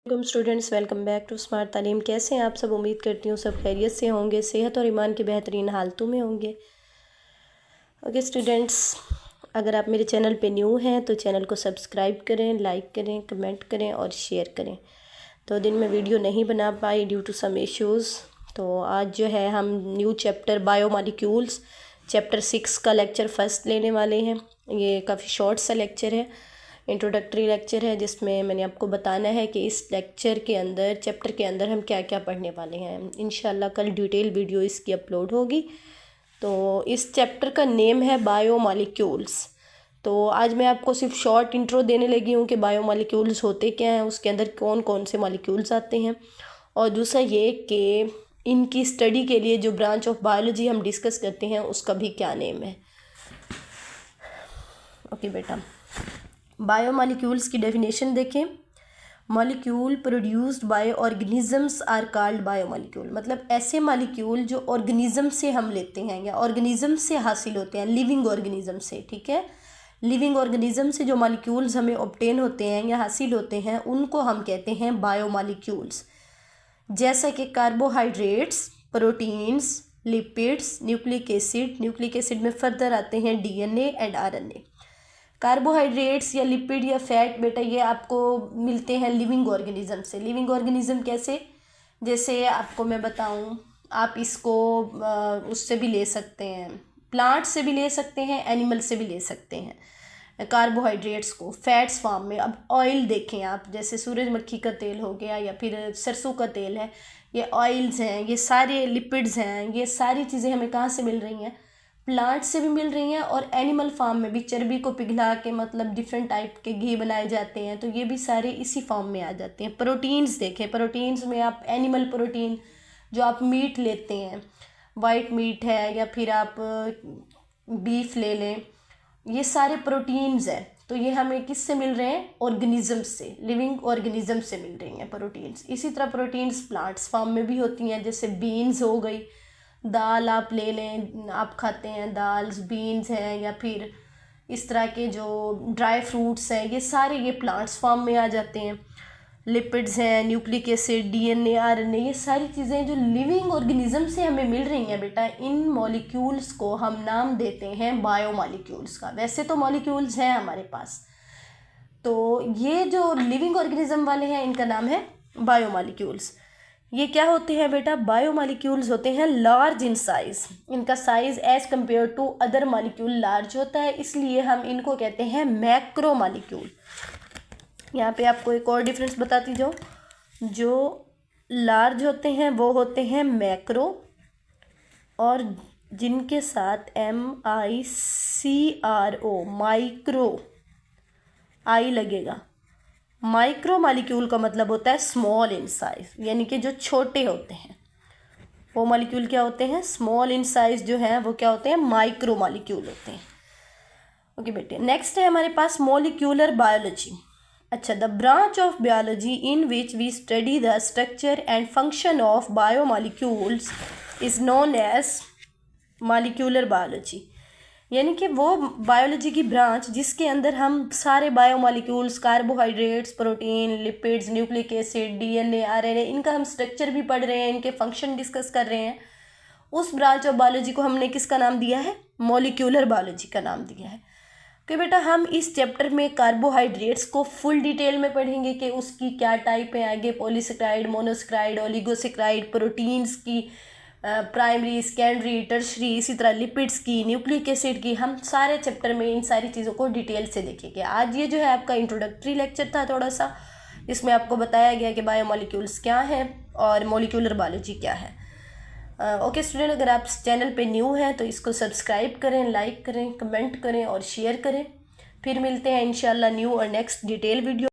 Welcome students, welcome back to smart Taleem. कैसे हैं आप सब? उम्मीद करती हूँ सब खैरियत से होंगे, सेहत और ईमान के बेहतरीन हालतों में होंगे। ओके स्टूडेंट्स, अगर आप मेरे चैनल पे न्यू हैं तो चैनल को सब्सक्राइब करें, लाइक करें, कमेंट करें और शेयर करें। तो दिन में वीडियो नहीं बना पाई ड्यू टू सम इश्यूज़। तो आज जो है हम न्यू चैप्टर बायोमॉलिक्यूल्स चैप्टर 6 का लेक्चर फर्स्ट लेने वाले हैं। ये काफ़ी शॉर्ट सा लेक्चर है, इंट्रोडक्टरी लेक्चर है, जिसमें मैंने आपको बताना है कि इस लेक्चर के अंदर चैप्टर के अंदर हम क्या क्या पढ़ने वाले हैं। इंशाल्लाह कल डिटेल वीडियो इसकी अपलोड होगी। तो इस चैप्टर का नेम है बायोमॉलिक्यूल्स। तो आज मैं आपको सिर्फ शॉर्ट इंट्रो देने लगी हूँ कि बायोमॉलिक्यूल्स होते क्या हैं, उसके अंदर कौन कौन से मॉलिक्यूल्स आते हैं, और दूसरा ये कि इनकी स्टडी के लिए जो ब्रांच ऑफ बायोलॉजी हम डिस्कस करते हैं उसका भी क्या नेम है। ओके बेटा, बायोमॉलिक्यूल्स की डेफिनेशन देखें। Molecule produced by organisms are called biomolecule. मतलब ऐसे मॉलिक्यूल जो ऑर्गेनिज्म से हम लेते हैं या ऑर्गेनिज्म से हासिल होते हैं, लिविंग ऑर्गेनिज्म से, ठीक है। लिविंग ऑर्गेनिज्म से जो मॉलिक्यूल्स हमें ऑब्टेन होते हैं या हासिल होते हैं उनको हम कहते हैं बायोमॉलिक्यूल्स। जैसा कि carbohydrates, proteins, lipids, nucleic acid में फर्दर आते हैं डीएनए एंड आरएनए। कार्बोहाइड्रेट्स या लिपिड या फैट बेटा ये आपको मिलते हैं लिविंग ऑर्गेनिज्म से। लिविंग ऑर्गेनिज्म कैसे? जैसे आपको मैं बताऊं, आप इसको उससे भी ले सकते हैं, प्लांट से भी ले सकते हैं, एनिमल से भी ले सकते हैं कार्बोहाइड्रेट्स को फैट्स फॉर्म में। अब ऑयल देखें आप, जैसे सूरजमुखी का तेल हो गया या फिर सरसों का तेल है, ये ऑयल्स हैं, ये सारे लिपिड्स हैं। ये सारी चीज़ें हमें कहाँ से मिल रही हैं? प्लांट से भी मिल रही हैं, और एनिमल फार्म में भी चर्बी को पिघला के मतलब डिफरेंट टाइप के घी बनाए जाते हैं, तो ये भी सारे इसी फॉर्म में आ जाते हैं। प्रोटीन्स देखें, प्रोटीन्स में आप एनिमल प्रोटीन जो आप मीट लेते हैं, वाइट मीट है या फिर आप बीफ ले लें, ये सारे प्रोटीन्स हैं। तो ये हमें किससे मिल रहे हैं? ऑर्गेनिज्म से, लिविंग ऑर्गेनिज्म से मिल रही हैं प्रोटीन्स। इसी तरह प्रोटीन्स प्लांट्स फॉर्म में भी होती हैं, जैसे बीन्स हो गई, दाल आप ले लें, आप खाते हैं दाल, बीन्स हैं, या फिर इस तरह के जो ड्राई फ्रूट्स हैं, ये सारे ये प्लांट्स फॉर्म में आ जाते हैं। लिपिड्स हैं, न्यूक्लिक एसिड, डीएनए, आरएनए, ये सारी चीज़ें जो लिविंग ऑर्गेनिज्म से हमें मिल रही हैं बेटा, इन मॉलिक्यूल्स को हम नाम देते हैं बायोमॉलिक्यूल्स का। वैसे तो मॉलिक्यूल्स हैं हमारे पास, तो ये जो लिविंग ऑर्गेनिज्म वाले हैं इनका नाम है बायोमॉलिक्यूल्स। ये क्या होते हैं बेटा? बायोमॉलिक्यूल्स होते हैं लार्ज इन साइज। इनका size as compare to other molecule large होता है, इसलिए हम इनको कहते हैं मैक्रो मॉलिक्यूल। यहाँ पे आपको एक और डिफरेंस बताती जाऊँ, जो लार्ज होते हैं वो होते हैं मैक्रो, और जिनके साथ MICRO माइक्रो आई लगेगा। माइक्रो मॉलिक्यूल का मतलब होता है स्मॉल इन साइज, यानी कि जो छोटे होते हैं वो मॉलिक्यूल क्या होते हैं? स्मॉल इन साइज जो है वो क्या होते हैं? माइक्रो मॉलिक्यूल होते हैं। ओके बेटे, नेक्स्ट है हमारे पास मॉलिक्यूलर बायोलॉजी। अच्छा, the branch of biology in which we study the structure and function of biomolecules is known as molecular biology. यानी कि वो बायोलॉजी की ब्रांच जिसके अंदर हम सारे biomolecules, carbohydrates, protein, lipids, nucleic acid, DNA, RNA, इनका हम स्ट्रक्चर भी पढ़ रहे हैं, इनके फंक्शन डिस्कस कर रहे हैं, उस ब्रांच ऑफ बायोलॉजी को हमने किसका नाम दिया है? मॉलिक्यूलर बायोलॉजी का नाम दिया है। कि बेटा हम इस चैप्टर में कार्बोहाइड्रेट्स को फुल डिटेल में पढ़ेंगे कि उसकी क्या टाइप है, आगे पॉलीसेकेराइड, मोनोसेकेराइड, ओलिगोसेकेराइड, प्रोटीन्स की प्राइमरी, सेकेंडरी, टर्शरी, इसी तरह लिपिड्स की, न्यूक्लिक एसिड की, हम सारे चैप्टर में इन सारी चीज़ों को डिटेल से देखेंगे। आज ये जो है आपका इंट्रोडक्टरी लेक्चर था थोड़ा सा, इसमें आपको बताया गया कि बायोमॉलिक्यूल्स क्या हैं और मॉलिक्यूलर बायोलॉजी क्या है। ओके स्टूडेंट, अगर आप चैनल पे न्यू हैं तो इसको सब्सक्राइब करें, लाइक करें, कमेंट करें और शेयर करें। फिर मिलते हैं इंशाल्लाह न्यू और नेक्स्ट डिटेल वीडियो।